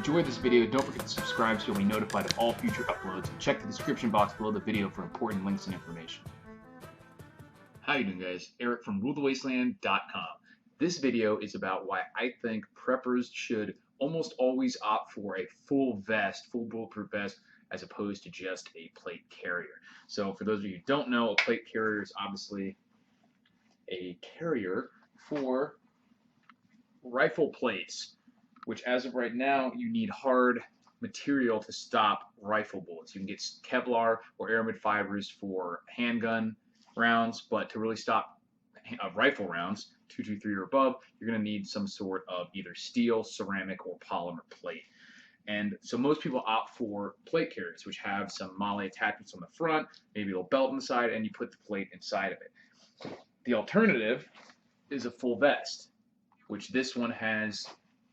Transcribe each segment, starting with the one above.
enjoyed this video, don't forget to subscribe so you'll be notified of all future uploads, and check the description box below the video for important links and information. How you doing, guys? Eric from RuleTheWasteland.com. This video is about why I think preppers should almost always opt for a full vest, full bulletproof vest, as opposed to just a plate carrier. So for those of you who don't know, a plate carrier is obviously a carrier for rifle plates, which as of right now, you need hard material to stop rifle bullets. You can get Kevlar or aramid fibers for handgun rounds, but to really stop rifle rounds, 223 or above, you're going to need some sort of either steel, ceramic, or polymer plate. And so most people opt for plate carriers, which have some MOLLE attachments on the front, maybe a little belt on the side, and you put the plate inside of it. The alternative is a full vest, which this one has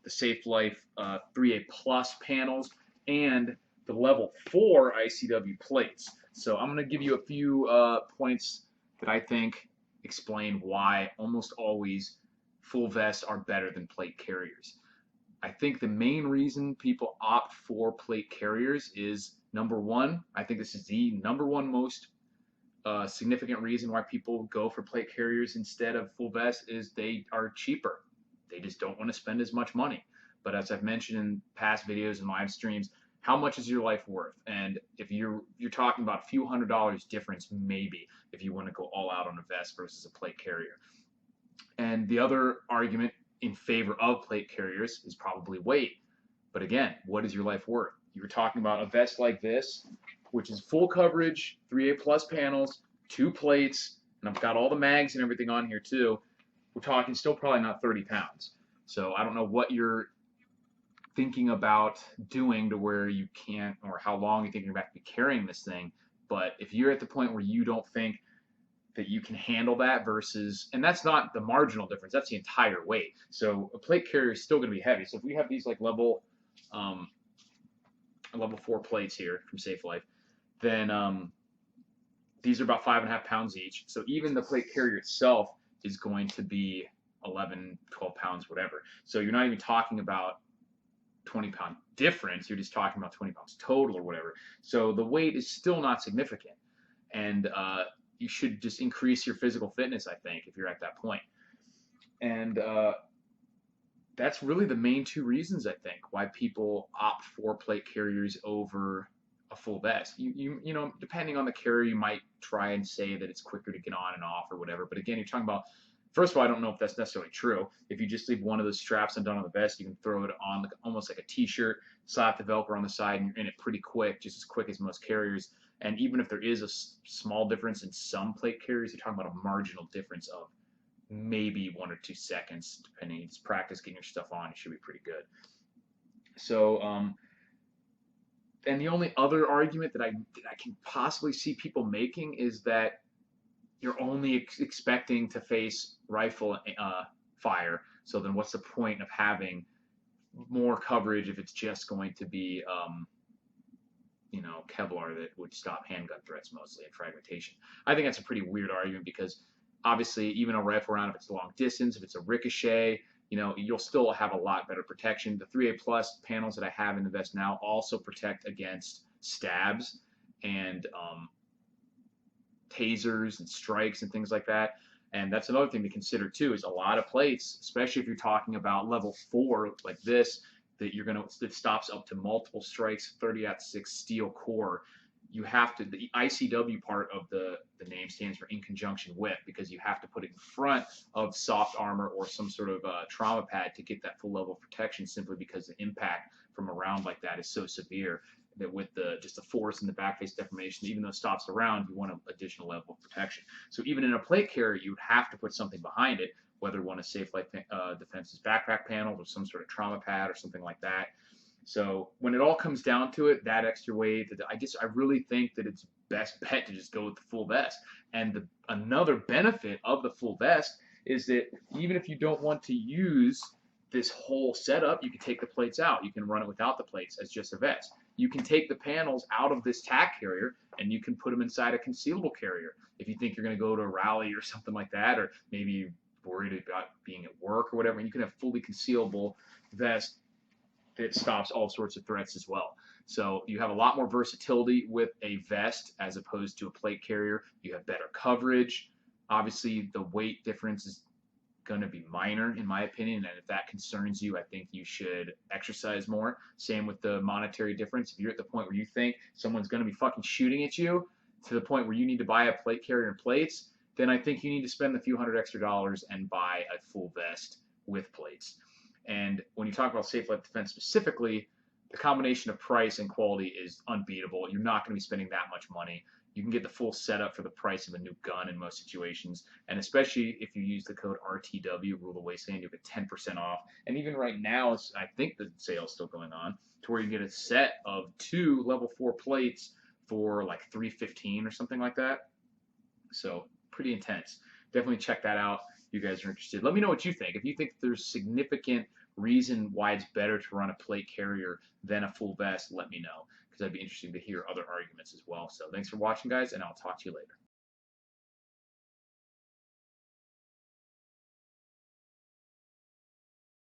the Safe Life 3A Plus panels and the level 4 ICW plates. So I'm going to give you a few points that I think explain why almost always full vests are better than plate carriers. I think the main reason people opt for plate carriers is, number one, I think this is the number one most significant reason why people go for plate carriers instead of full vests, is they are cheaper. They just don't want to spend as much money. But as I've mentioned in past videos and live streams, how much is your life worth? And if you're talking about a few $100s difference, maybe, if you want to go all out on a vest versus a plate carrier. And the other argument in favor of plate carriers is probably weight. But again, what is your life worth? You're talking about a vest like this, which is full coverage, 3A plus panels, 2 plates, and I've got all the mags and everything on here too. We're talking still probably not 30 pounds. So I don't know what you're thinking about doing to where you can't, or how long you think you're about to be carrying this thing. But if you're at the point where you don't think that you can handle that versus, and that's not the marginal difference, that's the entire weight. So a plate carrier is still going to be heavy. So if we have these like level 4 plates here from Safe Life, then these are about 5.5 pounds each. So even the plate carrier itself is going to be 11, 12 pounds, whatever. So you're not even talking about 20-pound difference. You're just talking about 20 pounds total or whatever. So the weight is still not significant. And you should just increase your physical fitness, I think, if you're at that point. And that's really the main 2 reasons, I think, why people opt for plate carriers over a full vest. You know, depending on the carrier, you might try and say that it's quicker to get on and off or whatever. But again, you're talking about, first of all, I don't know if that's necessarily true. If you just leave one of those straps undone on the vest, you can throw it on like, almost like a t-shirt, slap the Velcro on the side, and you're in it pretty quick, just as quick as most carriers. And even if there is a small difference in some plate carriers, you're talking about a marginal difference of maybe 1 or 2 seconds, depending. It's practice getting your stuff on, it should be pretty good. So, and the only other argument that I can possibly see people making is that you're only expecting to face rifle fire. So then what's the point of having more coverage if it's just going to be, you know, Kevlar that would stop handgun threats mostly and fragmentation? I think that's a pretty weird argument, because obviously even a rifle round, if it's long distance, if it's a ricochet, you know, you'll still have a lot better protection. The 3A plus panels that I have in the vest now also protect against stabs and tasers and strikes and things like that. And that's another thing to consider too, is a lot of plates, especially if you're talking about level 4 like this, that stops up to multiple strikes, 30-06 steel core. You have to, the ICW part of the name stands for in conjunction with, because you have to put it in front of soft armor or some sort of trauma pad to get that full level of protection, simply because the impact from a round like that is so severe that with just the force and the back face deformation, even though it stops the round, you want an additional level of protection. So even in a plate carrier, you would have to put something behind it, whether one is Safe Life Defense's backpack panels or some sort of trauma pad or something like that. So when it all comes down to it, that extra weight, I really think that it's best bet to just go with the full vest. And another benefit of the full vest is that even if you don't want to use this whole setup, you can take the plates out. You can run it without the plates as just a vest. You can take the panels out of this tack carrier and you can put them inside a concealable carrier. If you think you're going to go to a rally or something like that, or maybe you're worried about being at work or whatever, and you can have fully concealable vest that stops all sorts of threats as well. So you have a lot more versatility with a vest as opposed to a plate carrier. You have better coverage. Obviously, the weight difference is going to be minor in my opinion, and if that concerns you, I think you should exercise more. Same with the monetary difference. If you're at the point where you think someone's going to be fucking shooting at you to the point where you need to buy a plate carrier and plates, then I think you need to spend the few hundred extra dollars and buy a full vest with plates. And when you talk about safe life defense specifically, the combination of price and quality is unbeatable. You're not going to be spending that much money. You can get the full setup for the price of a new gun in most situations, and especially if you use the code RTW, Rule the Wasteland, you'll get 10% off. And even right now, I think the sale is still going on, to where you get a set of 2 level 4 plates for like $315 or something like that. So pretty intense. Definitely check that out. You guys are interested. Let me know what you think. If you think there's significant reason why it's better to run a plate carrier than a full vest, let me know, because I'd be interested to hear other arguments as well. So thanks for watching, guys, and I'll talk to you later.